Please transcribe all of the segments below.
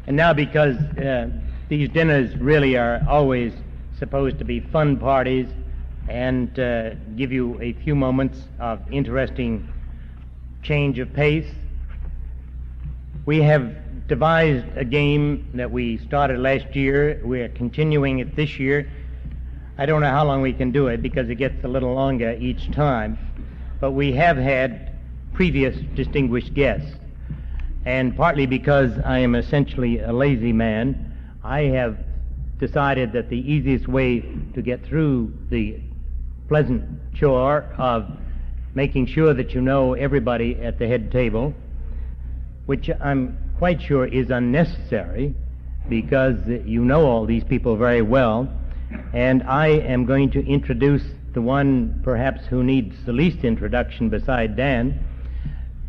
And now, because these dinners really are always supposed to be fun parties and give you a few moments of interesting change of pace, we have devised a game that we started last year. We're continuing it this year. I don't know how long we can do it because it gets a little longer each time, but we have had previous distinguished guests. And partly because I am essentially a lazy man, I have decided that the easiest way to get through the pleasant chore of making sure that you know everybody at the head table, which I'm quite sure is unnecessary because you know all these people very well, and I am going to introduce the one perhaps who needs the least introduction beside Dan,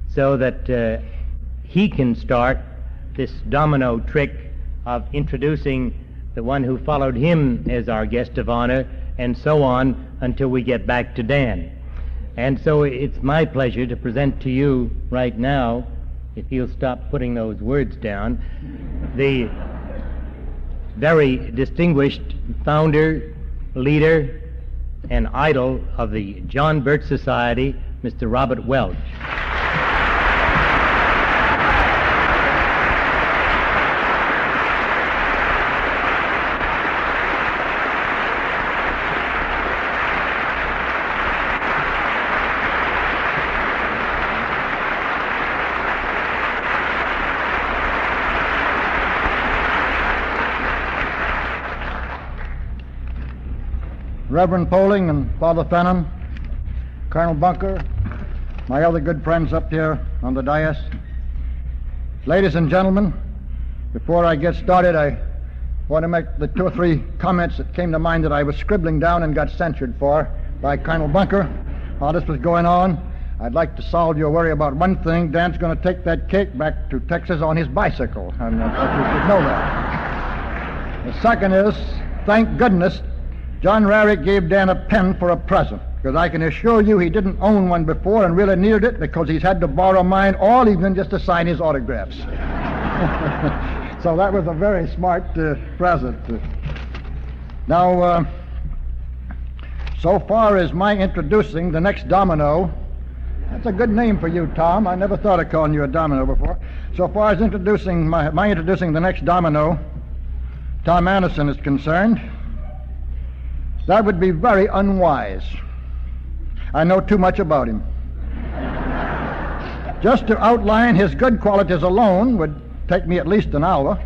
so that he can start this domino trick of introducing the one who followed him as our guest of honor, and so on until we get back to Dan. And so it's my pleasure to present to you right now, if you'll stop putting those words down, the very distinguished founder, leader, and idol of the John Birch Society, Mr. Robert Welch. Reverend Poling and Father Fennon, Colonel Bunker, my other good friends up here on the dais. Ladies and gentlemen, before I get started, I want to make the 2 or 3 comments that came to mind that I was scribbling down and got censured for by Colonel Bunker while this was going on. I'd like to solve your worry about one thing. Dan's going to take that cake back to Texas on his bicycle, and I thought you should know that. The second is, thank goodness John Rarick gave Dan a pen for a present, because I can assure you he didn't own one before and really needed it because he's had to borrow mine all evening just to sign his autographs. So that was a very smart present. Now, so far as my introducing the next domino, that's a good name for you, Tom. I never thought of calling you a domino before. So far as introducing my introducing the next domino, Tom Anderson is concerned, that would be very unwise. I know too much about him. Just to outline his good qualities alone would take me at least an hour.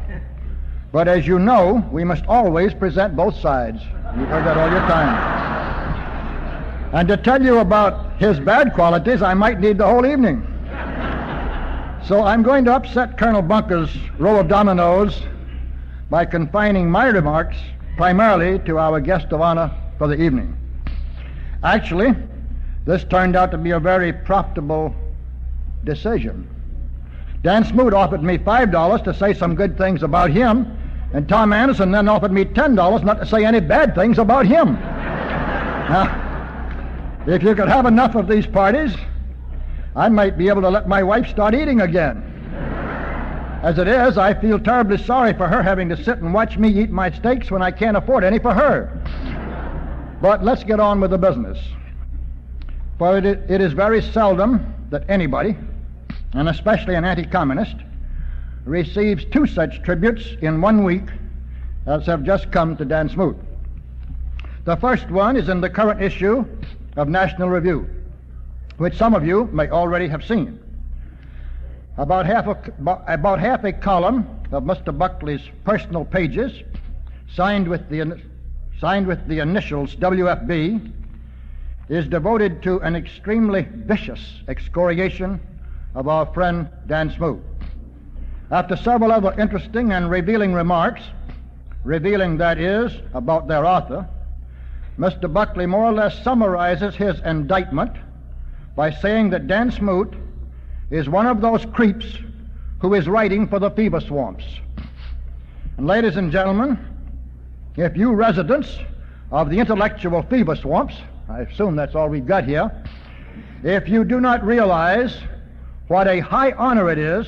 But as you know, we must always present both sides. You've heard that all your time. And to tell you about his bad qualities, I might need the whole evening. So I'm going to upset Colonel Bunker's row of dominoes by confining my remarks primarily to our guest of honor for the evening. Actually, this turned out to be a very profitable decision. Dan Smoot offered me $5 to say some good things about him, and Tom Anderson then offered me $10 not to say any bad things about him. Now, if you could have enough of these parties, I might be able to let my wife start eating again. As it is, I feel terribly sorry for her having to sit and watch me eat my steaks when I can't afford any for her. But let's get on with the business. For it is very seldom that anybody, and especially an anti-communist, receives 2 such tributes in 1 week as have just come to Dan Smoot. The first one is in the current issue of National Review, which some of you may already have seen. About half a column of Mr. Buckley's personal pages, signed with the initials WFB, is devoted to an extremely vicious excoriation of our friend Dan Smoot. After several other interesting and revealing remarks, revealing that is, about their author, Mr. Buckley more or less summarizes his indictment by saying that Dan Smoot is one of those creeps who is writing for the fever swamps. And ladies and gentlemen, if you residents of the intellectual fever swamps, I assume that's all we've got here, if you do not realize what a high honor it is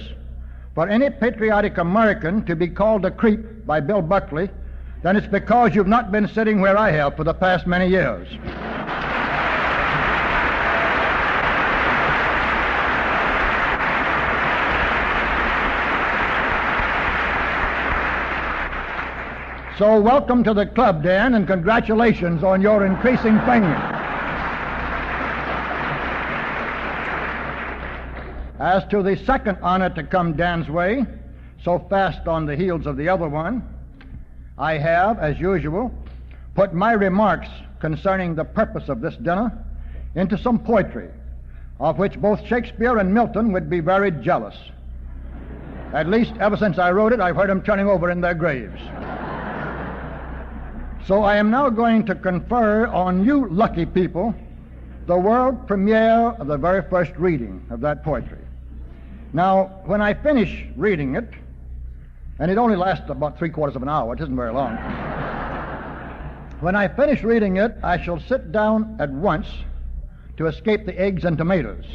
for any patriotic American to be called a creep by Bill Buckley, then it's because you've not been sitting where I have for the past many years. So welcome to the club, Dan, and congratulations on your increasing fame. As to the second honor to come Dan's way, so fast on the heels of the other one, I have, as usual, put my remarks concerning the purpose of this dinner into some poetry, of which both Shakespeare and Milton would be very jealous. At least ever since I wrote it, I've heard them turning over in their graves. So I am now going to confer on you lucky people the world premiere of the very first reading of that poetry. Now, when I finish reading it, and it only lasts about 3/4 of an hour, it isn't very long. When I finish reading it, I shall sit down at once to escape the eggs and tomatoes.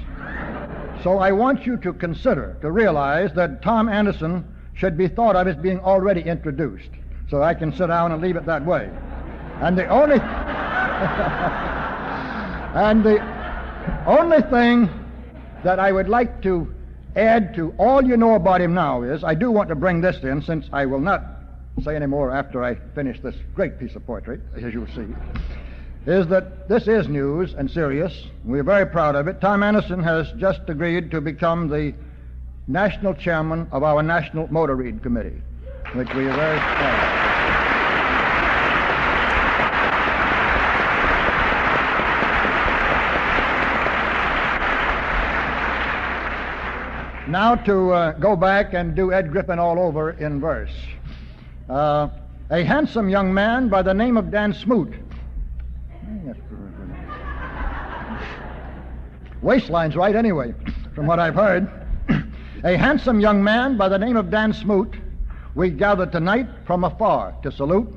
So I want you to consider, to realize that Tom Anderson should be thought of as being already introduced. So I can sit down and leave it that way. And the only thing that I would like to add to all you know about him now is, I do want to bring this in, since I will not say any more after I finish this great piece of poetry, as you will see, is that this is news and serious. We're very proud of it. Tom Anderson has just agreed to become the national chairman of our National Motor Read Committee, which we are very proud of. Now to go back and do Ed Griffin all over in verse. A handsome young man by the name of Dan Smoot. Waistline's right anyway, from what I've heard. A handsome young man by the name of Dan Smoot, we gather tonight from afar to salute.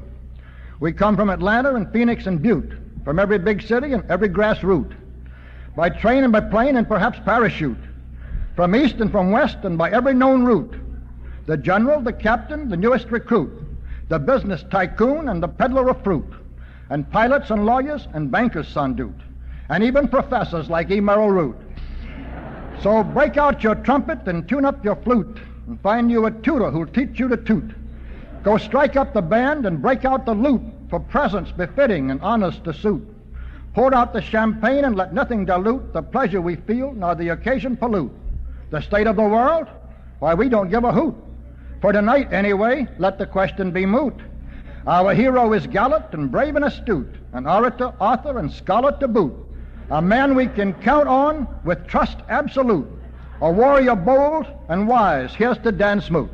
We come from Atlanta and Phoenix and Butte, from every big city and every grass root, by train and by plane and perhaps parachute, from east and from west and by every known route. The general, the captain, the newest recruit, the business tycoon and the peddler of fruit, and pilots and lawyers and bankers sans doute, and even professors like E. Merrill Root. So break out your trumpet and tune up your flute, and find you a tutor who'll teach you to toot. Go strike up the band and break out the lute for presents befitting and honors to suit. Pour out the champagne and let nothing dilute the pleasure we feel, nor the occasion pollute. The state of the world? Why, we don't give a hoot. For tonight, anyway, let the question be moot. Our hero is gallant and brave and astute, an orator, author, and scholar to boot, a man we can count on with trust absolute, a warrior bold and wise. Here's to Dan Smoot.